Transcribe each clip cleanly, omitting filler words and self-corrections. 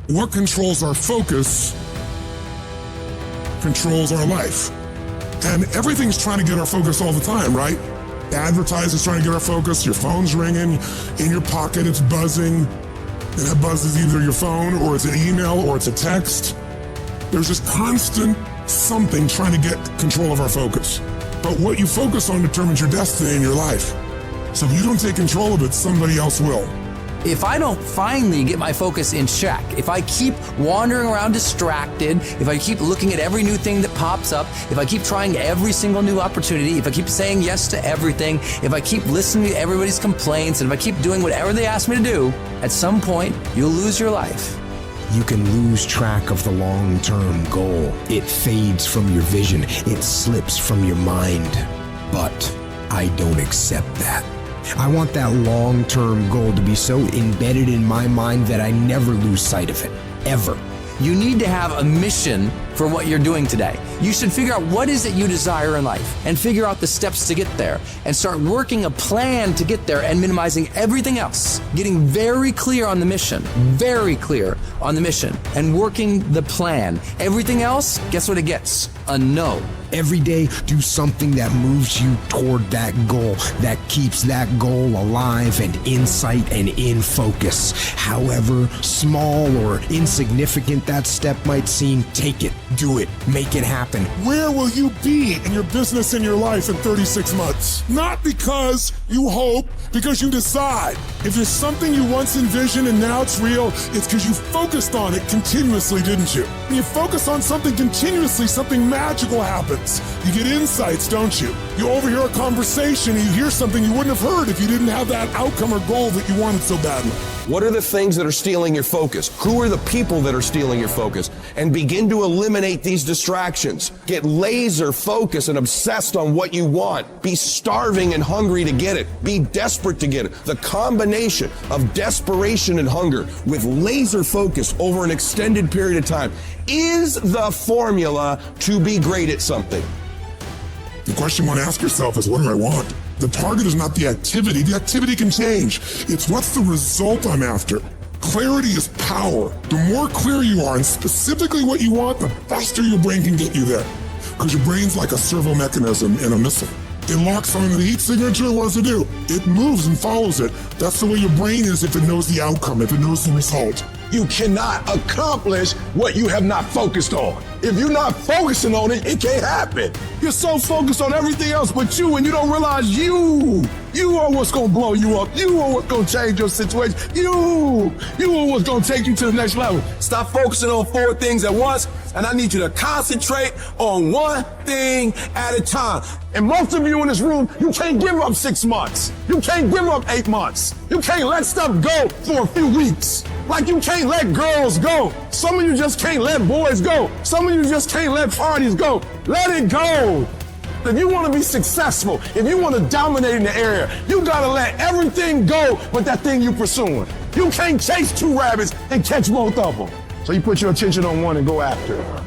What controls our focus controls our life. And everything's trying to get our focus all the time, right? Advertising's trying to get our focus. Your phone's ringing. In your pocket, it's buzzing. And that buzz is either your phone, or it's an email, or it's a text. There's just constant something trying to get control of our focus. But what you focus on determines your destiny in your life. So if you don't take control of it, somebody else will. If I don't finally get my focus in check, if I keep wandering around distracted, if I keep looking at every new thing that pops up, if I keep trying every single new opportunity, if I keep saying yes to everything, if I keep listening to everybody's complaints, and if I keep doing whatever they ask me to do, at some point, you'll lose your life. You can lose track of the long-term goal. It fades from your vision. It slips from your mind. But I don't accept that. I want that long-term goal to be so embedded in my mind that I never lose sight of it, ever. You need to have a mission for what you're doing today. You should figure out what is it you desire in life and figure out the steps to get there and start working a plan to get there and minimizing everything else. Getting very clear on the mission, and working the plan. Everything else, guess what it gets? A no. Every day, do something that moves you toward that goal, that keeps that goal alive and in sight and in focus. However small or insignificant that step might seem, take it, do it, make it happen. Where will you be in your business and your life in 36 months? Not because you hope, because you decide. If there's something you once envisioned and now it's real, it's because you focused on it continuously, didn't you? When you focus on something continuously, something magical happens. You get insights, don't you? You overhear a conversation and you hear something you wouldn't have heard if you didn't have that outcome or goal that you wanted so badly. What are the things that are stealing your focus? Who are the people that are stealing your focus? And begin to eliminate these distractions. Get laser focused and obsessed on what you want. Be starving and hungry to get it. Be desperate to get it. The combination of desperation and hunger with laser focus over an extended period of time is the formula to be great at something. The question you want to ask yourself is, what do I want? The target is not the activity. The activity can change. It's what's the result I'm after. Clarity is power. The more clear you are and specifically what you want, the faster your brain can get you there. Because your brain's like a servo mechanism in a missile. It locks on to the heat signature, what does it do? It moves and follows it. That's the way your brain is if it knows the outcome, if it knows the result. You cannot accomplish what you have not focused on. If you're not focusing on it, it can't happen. You're so focused on everything else but you, and you don't realize you are what's gonna blow you up. You are what's gonna change your situation. You are what's gonna take you to the next level. Stop focusing on 4 things at once, and I need you to concentrate on one thing at a time. And most of you in this room, you can't give up 6 months. You can't give up 8 months. You can't let stuff go for a few weeks. Like you can't let girls go. Some of you just can't let boys go. Some of you just can't let parties go. Let it go. If you want to be successful, if you want to dominate in the area, you got to let everything go but that thing you're pursuing. You can't chase 2 rabbits and catch both of them. So you put your attention on one and go after it.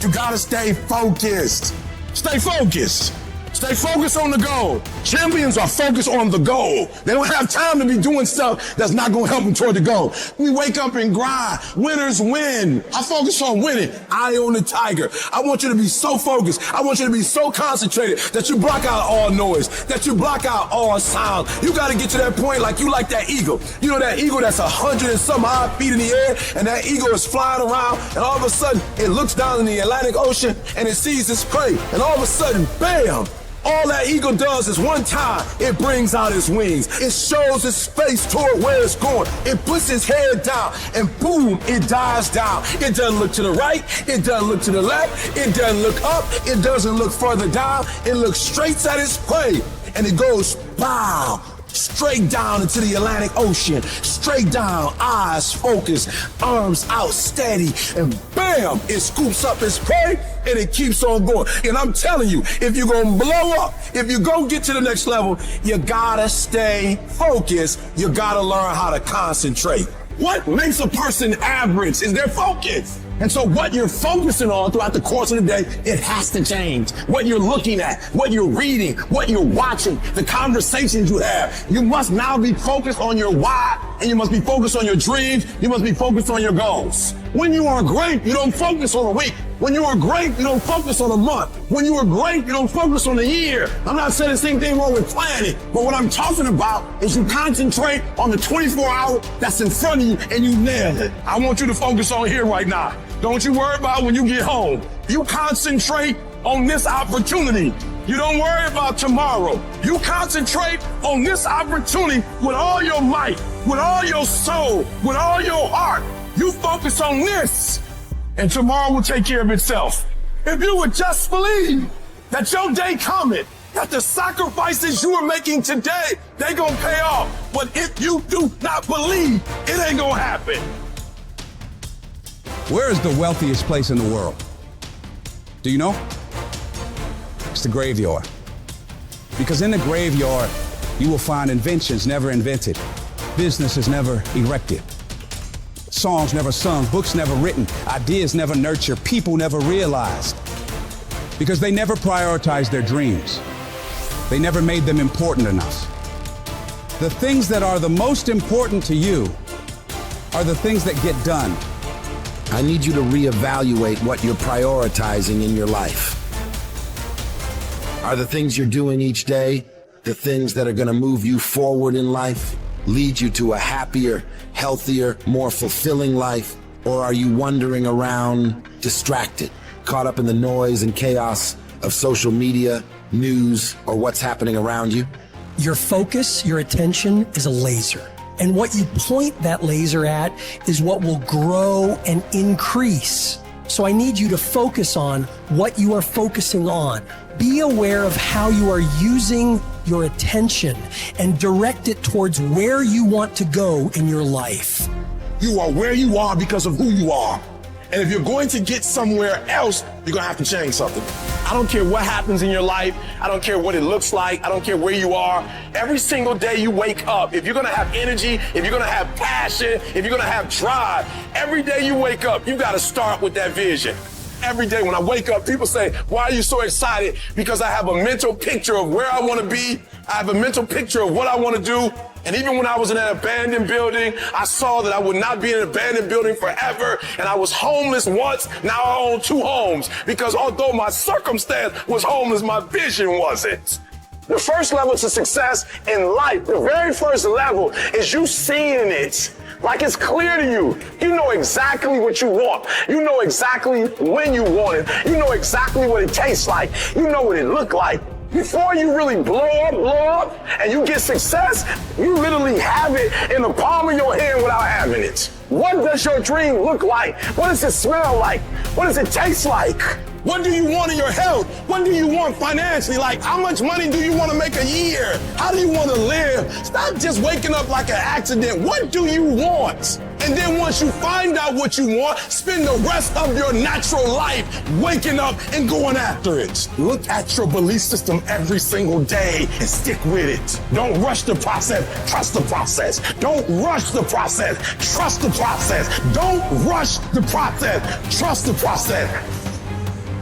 You got to stay focused. Stay focused. Stay focused on the goal. Champions are focused on the goal. They don't have time to be doing stuff that's not going to help them toward the goal. We wake up and grind. Winners win. I focus on winning. Eye on the tiger. I want you to be so focused. I want you to be so concentrated that you block out all noise, that you block out all sound. You got to get to that point like you like that eagle. You know that eagle that's 100 and some odd feet in the air, and that eagle is flying around, and all of a sudden it looks down in the Atlantic Ocean and it sees its prey, and all of a sudden, bam! All that eagle does is one time, it brings out its wings. It shows its face toward where it's going. It puts its head down, and boom, it dives down. It doesn't look to the right. It doesn't look to the left. It doesn't look up. It doesn't look further down. It looks straight at its prey, and it goes, wow, straight down into the Atlantic Ocean, straight down, eyes focused, arms out steady, and bam, it scoops up its prey, and it keeps on going. And I'm telling you, if you're gonna blow up, if you're gonna get to the next level, you gotta stay focused. You gotta learn how to concentrate. What makes a person average is their focus. And so what you're focusing on throughout the course of the day, it has to change. What you're looking at, what you're reading, what you're watching, the conversations you have. You must now be focused on your why, and you must be focused on your dreams. You must be focused on your goals. When you are great, you don't focus on a week. When you are great, you don't focus on a month. When you are great, you don't focus on a year. I'm not saying the same thing wrong with planning, but what I'm talking about is you concentrate on the 24 hours that's in front of you and you nail it. I want you to focus on here right now. Don't you worry about when you get home. You concentrate on this opportunity. You don't worry about tomorrow. You concentrate on this opportunity with all your might, with all your soul, with all your heart. You focus on this, and tomorrow will take care of itself. If you would just believe that your day coming, that the sacrifices you are making today, they gonna pay off. But if you do not believe, it ain't gonna happen. Where is the wealthiest place in the world? Do you know? It's the graveyard. Because in the graveyard, you will find inventions never invented, businesses never erected, songs never sung, books never written, ideas never nurtured, people never realized. Because they never prioritized their dreams. They never made them important enough. The things that are the most important to you are the things that get done. I need you to reevaluate what you're prioritizing in your life. Are the things you're doing each day the things that are going to move you forward in life, lead you to a happier, healthier, more fulfilling life? Or are you wandering around distracted, caught up in the noise and chaos of social media, news, or what's happening around you? Your focus, your attention is a laser. And what you point that laser at is what will grow and increase. So I need you to focus on what you are focusing on. Be aware of how you are using your attention and direct it towards where you want to go in your life. You are where you are because of who you are. And if you're going to get somewhere else, you're going to have to change something. I don't care what happens in your life. I don't care what it looks like. I don't care where you are. Every single day you wake up, if you're going to have energy, if you're going to have passion, if you're going to have drive, every day you wake up, you got to start with that vision. Every day when I wake up, people say, why are you so excited? Because I have a mental picture of where I want to be. I have a mental picture of what I want to do. And even when I was in an abandoned building, I saw that I would not be in an abandoned building forever. And I was homeless once. Now I own 2 homes. Because although my circumstance was homeless, my vision wasn't. The first level to success in life, the very first level, is you seeing it. Like it's clear to you. You know exactly what you want. You know exactly when you want it. You know exactly what it tastes like. You know what it look like. Before you really blow up, and you get success, you literally have it in the palm of your hand without having it. What does your dream look like? What does it smell like? What does it taste like? What do you want in your health? What do you want financially? Like, how much money do you want to make a year? How do you want to live? Stop just waking up like an accident. What do you want? And then once you find out what you want, spend the rest of your natural life waking up and going after it. Look at your belief system every single day and stick with it. Don't rush the process. Trust the process. Don't rush the process. Trust the process. Don't rush the process. Trust the process.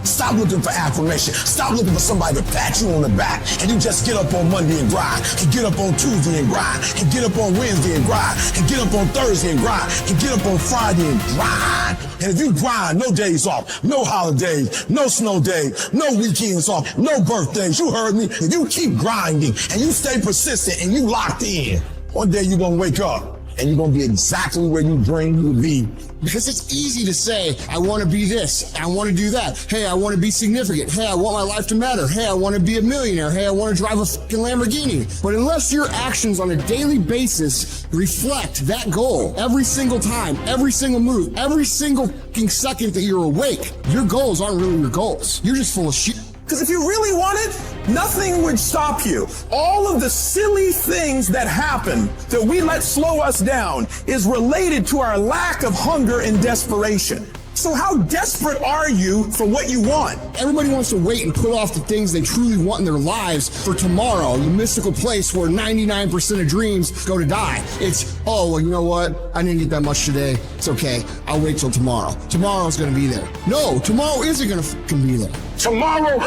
Stop looking for affirmation. Stop looking for somebody to pat you on the back and you just get up on Monday and grind, and get up on Tuesday and grind, and get up on Wednesday and grind, and get up on Thursday and grind, and get up on Friday and grind. And if you grind, no days off, no holidays, no snow days, no weekends off, no birthdays, you heard me. If you keep grinding and you stay persistent and you locked in, one day you're gonna wake up and you're gonna be exactly where you dreamed you would be. Because it's easy to say, I want to be this, I want to do that. Hey, I want to be significant. Hey, I want my life to matter. Hey, I want to be a millionaire. Hey, I want to drive a fucking Lamborghini. But unless your actions on a daily basis reflect that goal every single time, every single move, every single fucking second that you're awake, your goals aren't really your goals. You're just full of shit. Because if you really want it, nothing would stop you. All of the silly things that happen that we let slow us down is related to our lack of hunger and desperation. So how desperate are you for what you want? Everybody wants to wait and put off the things they truly want in their lives for tomorrow, the mystical place where 99% of dreams go to die. It's, oh, well, you know what? I didn't get that much today. It's okay. I'll wait till tomorrow. Tomorrow's going to be there. No, tomorrow isn't going to be there. Tomorrow.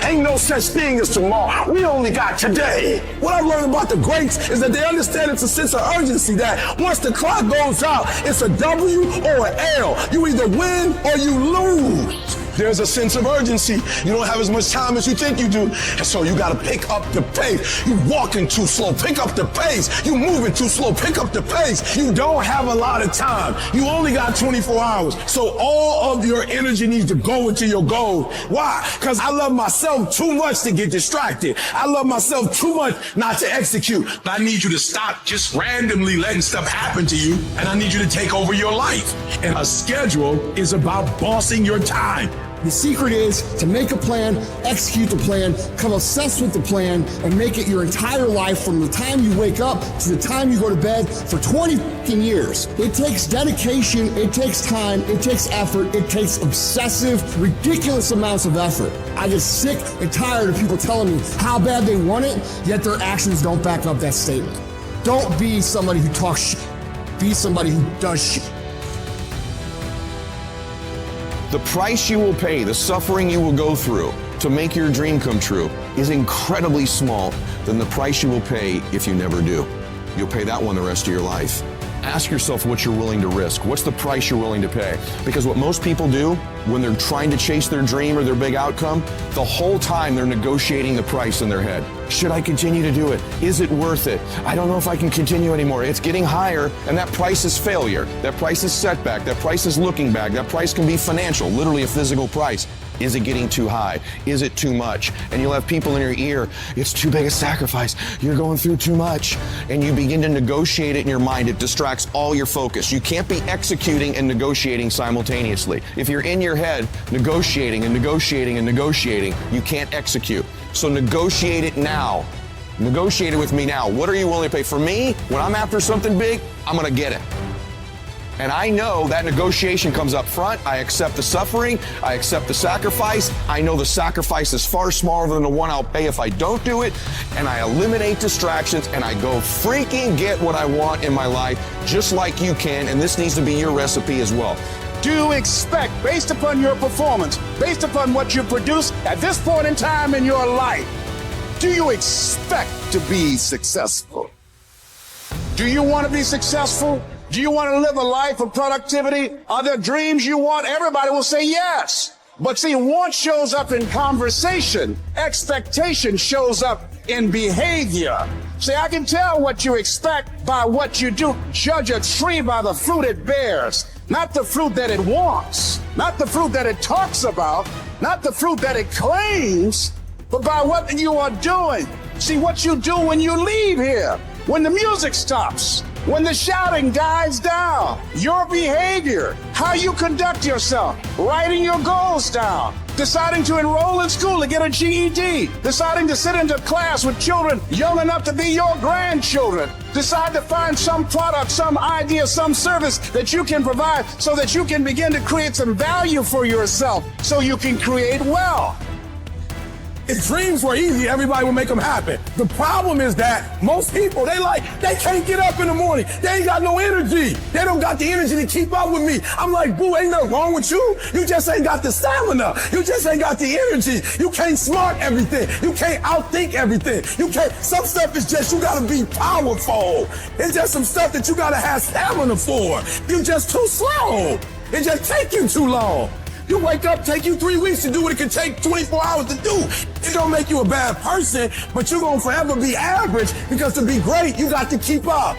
Ain't no such thing as tomorrow. We only got today. What I've learned about the greats is that they understand it's a sense of urgency that once the clock goes out, it's a W or an L. You either win or you lose. There's a sense of urgency. You don't have as much time as you think you do. And so you got to pick up the pace. You walking too slow. Pick up the pace. You moving too slow. Pick up the pace. You don't have a lot of time. You only got 24 hours. So all of your energy needs to go into your goals. Why? Because I love myself too much to get distracted. I love myself too much not to execute. I need you to stop just randomly letting stuff happen to you. And I need you to take over your life. And a schedule is about bossing your time. The secret is to make a plan, execute the plan, become obsessed with the plan, and make it your entire life from the time you wake up to the time you go to bed for 20 years. It takes dedication, it takes time, it takes effort, it takes obsessive, ridiculous amounts of effort. I get sick and tired of people telling me how bad they want it, yet their actions don't back up that statement. Don't be somebody who talks shit. Be somebody who does shit. The price you will pay, the suffering you will go through to make your dream come true is incredibly small than the price you will pay if you never do. You'll pay that one the rest of your life. Ask yourself what you're willing to risk. What's the price you're willing to pay? Because what most people do when they're trying to chase their dream or their big outcome, the whole time they're negotiating the price in their head. Should I continue to do it? Is it worth it? I don't know if I can continue anymore. It's getting higher, and that price is failure. That price is setback. That price is looking back. That price can be financial, literally a physical price. Is it getting too high? Is it too much? And you'll have people in your ear, it's too big a sacrifice. You're going through too much. And you begin to negotiate it in your mind. It distracts all your focus. You can't be executing and negotiating simultaneously. If you're in your head negotiating and negotiating and negotiating, you can't execute. So negotiate it now. Negotiate it with me now. What are you willing to pay? For me, when I'm after something big, I'm going to get it. And I know that negotiation comes up front. I accept the suffering. I accept the sacrifice. I know the sacrifice is far smaller than the one I'll pay if I don't do it. And I eliminate distractions and I go freaking get what I want in my life, just like you can. And this needs to be your recipe as well. Do you expect, based upon your performance, based upon what you produce at this point in time in your life, do you expect to be successful? Do you want to be successful? Do you want to live a life of productivity? Are there dreams you want? Everybody will say yes. But see, want shows up in conversation. Expectation shows up in behavior. See, I can tell what you expect by what you do. Judge a tree by the fruit it bears, not the fruit that it wants, not the fruit that it talks about, not the fruit that it claims, but by what you are doing. See, what you do when you leave here, when the music stops, when the shouting dies down, your behavior, how you conduct yourself, writing your goals down, deciding to enroll in school to get a GED, deciding to sit into class with children young enough to be your grandchildren, decide to find some product, some idea, some service that you can provide so that you can begin to create some value for yourself so you can create wealth. If dreams were easy, everybody would make them happen. The problem is that most people, they can't get up in the morning. They ain't got no energy. They don't got the energy to keep up with me. I'm like, boo, ain't nothing wrong with you. You just ain't got the stamina. You just ain't got the energy. You can't smart everything. You can't outthink everything. Some stuff is just, you gotta be powerful. It's just some stuff that you gotta have stamina for. You just too slow. It just take you too long. You wake up, take you 3 weeks to do what it can take 24 hours to do. It don't make you a bad person, but you're gonna forever be average because to be great, you got to keep up.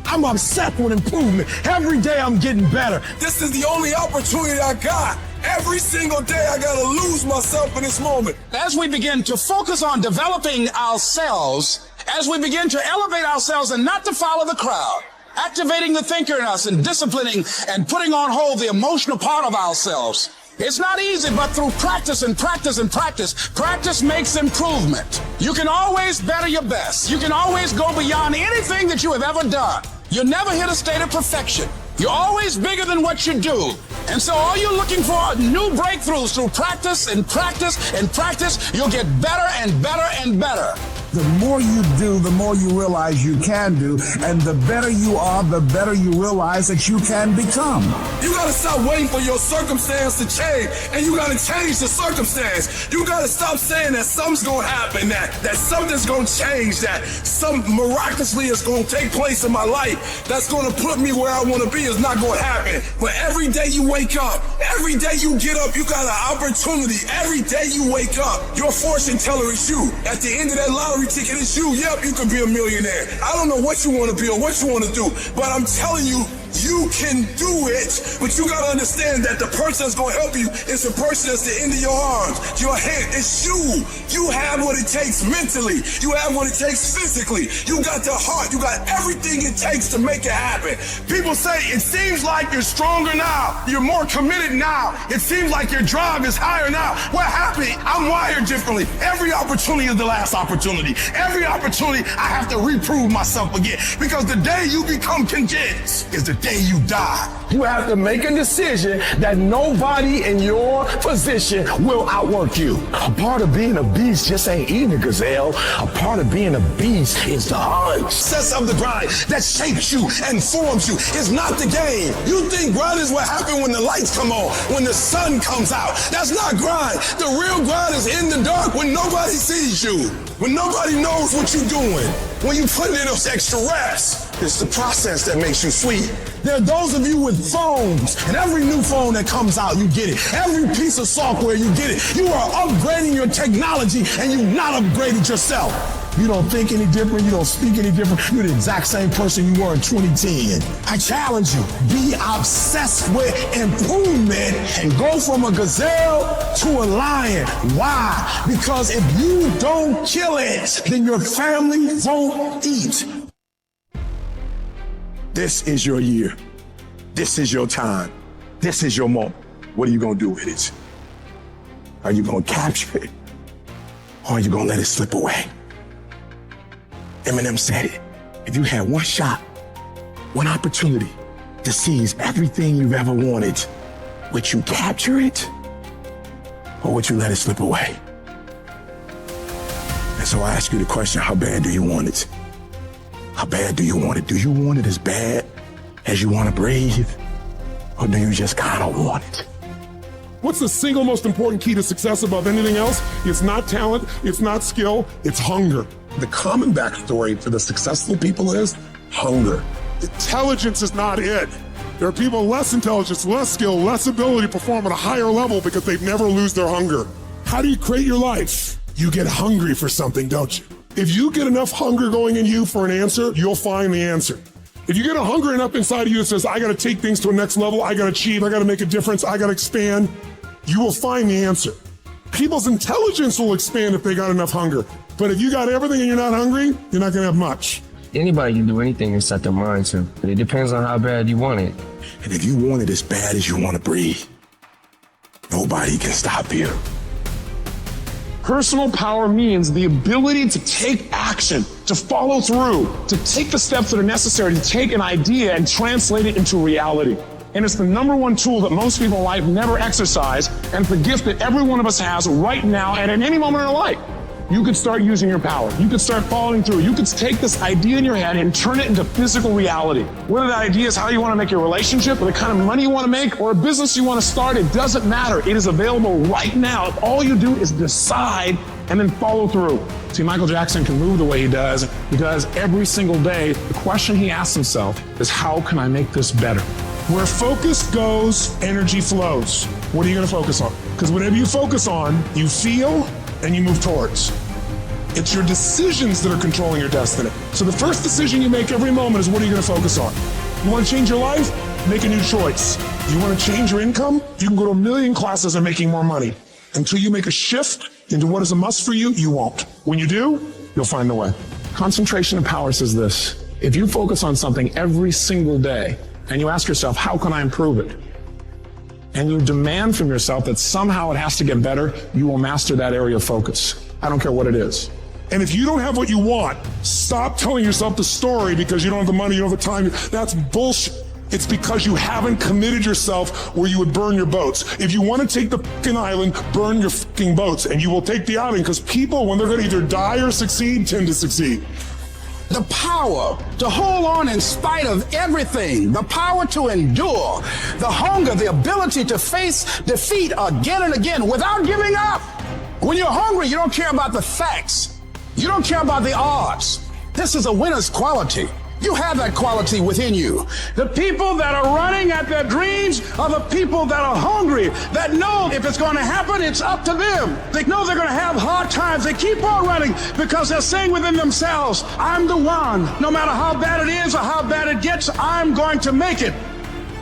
I'm obsessed with improvement. Every day I'm getting better. This is the only opportunity I got. Every single day I gotta lose myself in this moment. As we begin to focus on developing ourselves, as we begin to elevate ourselves and not to follow the crowd, activating the thinker in us and disciplining and putting on hold the emotional part of ourselves. It's not easy, but through practice and practice and practice, practice makes improvement. You can always better your best. You can always go beyond anything that you have ever done. You'll never hit a state of perfection. You're always bigger than what you do. And so all you're looking for are new breakthroughs through practice and practice and practice. You'll get better and better and better. The more you do, the more you realize you can do. And the better you are, the better you realize that you can become. You gotta stop waiting for your circumstance to change, and you gotta change the circumstance. You gotta stop saying that something's gonna happen, that something's gonna change, that some miraculously is gonna take place in my life that's gonna put me where I wanna be. Is not gonna happen. But every day you wake up, every day you get up, you got an opportunity. Every day you wake up, your fortune teller is you. At the end of that lottery ticket, it's you. Yep, you can be a millionaire. I don't know what you want to be or what you want to do, but I'm telling you, you can do it. But you gotta understand that the person that's gonna help you is the person that's the end of your arms, your hand. It's you. You have what it takes mentally. You have what it takes physically. You got the heart. You got everything it takes to make it happen. People say it seems like you're stronger now. You're more committed now. It seems like your drive is higher now. What happened? I'm wired differently. Every opportunity is the last opportunity. Every opportunity I have to reprove myself again. Because the day you become convinced is the day you die. You have to make a decision that nobody in your position will outwork you. A part of being a beast just ain't eating a gazelle. A part of being a beast is the hunt. Sense of the grind that shapes you and forms you is not the game. You think grind is what happens when the lights come on, when the sun comes out. That's not grind. The real grind is in the dark when nobody sees you, when nobody knows what you're doing, when you put in those extra reps. It's the process that makes you sweet. There are those of you with phones, and every new phone that comes out, you get it. Every piece of software, you get it. You are upgrading your technology, and you've not upgraded yourself. You don't think any different. You don't speak any different. You're the exact same person you were in 2010. I challenge you, be obsessed with improvement and go from a gazelle to a lion. Why? Because if you don't kill it, then your family won't eat. This is your year. This is your time. This is your moment. What are you going to do with it? Are you going to capture it? Or are you going to let it slip away? Eminem said it. If you had one shot, one opportunity to seize everything you've ever wanted, would you capture it? Or would you let it slip away? And so I ask you the question, how bad do you want it? How bad do you want it? Do you want it as bad as you want to breathe? Or do you just kind of want it? What's the single most important key to success above anything else? It's not talent, it's not skill, it's hunger. The common backstory for the successful people is hunger. Intelligence is not it. There are people less intelligence, less skill, less ability to perform at a higher level because they've never lose their hunger. How do you create your life? You get hungry for something, don't you? If you get enough hunger going in you for an answer, you'll find the answer. If you get a hunger enough inside of you that says, I gotta take things to a next level, I gotta achieve, I gotta make a difference, I gotta expand, you will find the answer. People's intelligence will expand if they got enough hunger. But if you got everything and you're not hungry, you're not gonna have much. Anybody can do anything and set their mind to, but it depends on how bad you want it. And if you want it as bad as you want to breathe, nobody can stop you. Personal power means the ability to take action, to follow through, to take the steps that are necessary to take an idea and translate it into reality. And it's the number one tool that most people in life never exercise, and it's the gift that every one of us has right now and at any moment in our life. You could start using your power. You could start following through. You could take this idea in your head and turn it into physical reality. Whether that idea is how you want to make your relationship, or the kind of money you want to make, or a business you want to start, it doesn't matter. It is available right now. If all you do is decide and then follow through. See, Michael Jackson can move the way he does because every single day, the question he asks himself is, how can I make this better? Where focus goes, energy flows. What are you going to focus on? Because whatever you focus on, you feel and you move towards. It's your decisions that are controlling your destiny. So the first decision you make every moment is, what are you going to focus on? You want to change your life? Make a new choice. You want to change your income? You can go to 1 million classes and making more money. Until you make a shift into what is a must for you, you won't. When you do, you'll find a way. Concentration of power says this. If you focus on something every single day and you ask yourself, how can I improve it? And you demand from yourself that somehow it has to get better, you will master that area of focus. I don't care what it is. And if you don't have what you want, stop telling yourself the story because you don't have the money, you don't have the time. That's bullshit. It's because you haven't committed yourself where you would burn your boats. If you want to take the fucking island, burn your fucking boats, and you will take the island, because people, when they're going to either die or succeed, tend to succeed. The power to hold on in spite of everything, the power to endure, the hunger, the ability to face defeat again and again without giving up. When you're hungry, you don't care about the facts. You don't care about the odds. This is a winner's quality. You have that quality within you. The people that are running at their dreams are the people that are hungry, that know if it's going to happen, it's up to them. They know they're going to have hard times. They keep on running because they're saying within themselves, I'm the one. No matter how bad it is or how bad it gets, I'm going to make it.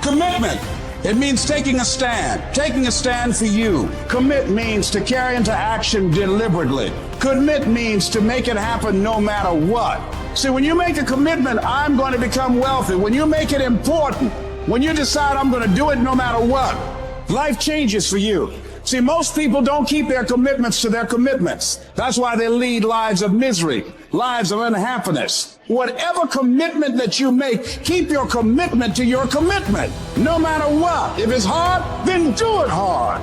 Commitment. It means taking a stand for you. Commit means to carry into action deliberately. Commit means to make it happen no matter what. See, when you make a commitment, I'm going to become wealthy. When you make it important, when you decide I'm going to do it no matter what, life changes for you. See, most people don't keep their commitments to their commitments. That's why they lead lives of misery, lives of unhappiness. Whatever commitment that you make, keep your commitment to your commitment, no matter what. If it's hard, then do it hard.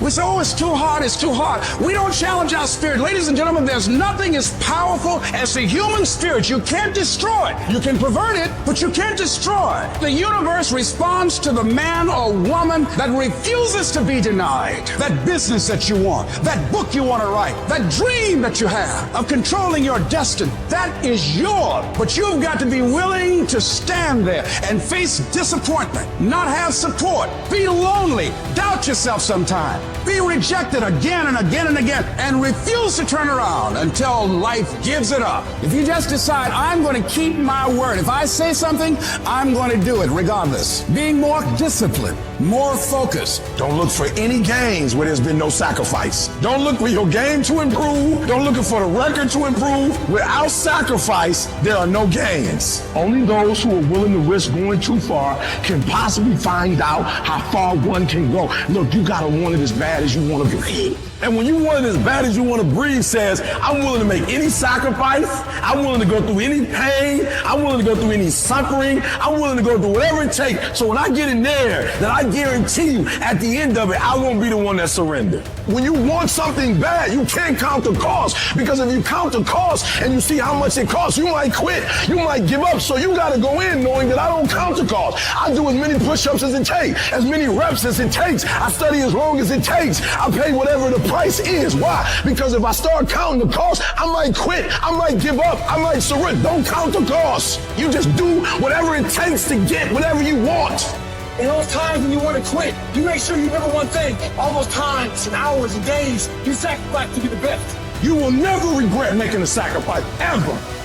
We say, oh, it's too hard, it's too hard. We don't challenge our spirit. Ladies and gentlemen, there's nothing as powerful as the human spirit. You can't destroy it. You can pervert it, but you can't destroy it. The universe responds to the man or woman that refuses to be denied. That business that you want, that book you want to write, that dream that you have of controlling your destiny, that is yours. But you've got to be willing to stand there and face disappointment, not have support, be lonely, doubt yourself sometimes. Be rejected again and again and again, and refuse to turn around until life gives it up. If you just decide, I'm going to keep my word. If I say something, I'm going to do it regardless. Being more disciplined, more focused. Don't look for any gains where there's been no sacrifice. Don't look for your game to improve. Don't look for the record to improve. Without sacrifice, there are no gains. Only those who are willing to risk going too far can possibly find out how far one can go. Look, you gotta want it as bad as you want to breathe. And when you want it as bad as you want to breathe says, I'm willing to make any sacrifice. I'm willing to go through any pain. I'm willing to go through any suffering. I'm willing to go through whatever it takes. So when I get in there, then I guarantee you at the end of it, I won't be the one that surrendered. When you want something bad, you can't count the cost, because if you count the cost and you see how much it costs, you might quit. You might give up. So you got to go in knowing that I don't count the cost. I do as many push-ups as it takes, as many reps as it takes. I study as long as it takes. I pay whatever the price is. Why? Because if I start counting the cost, I might quit. I might give up. I might surrender. Don't count the cost. You just do whatever it takes to get whatever you want. In those times when you want to quit, you make sure you remember one thing. All those times and hours and days you sacrifice to be the best. You will never regret making a sacrifice, ever.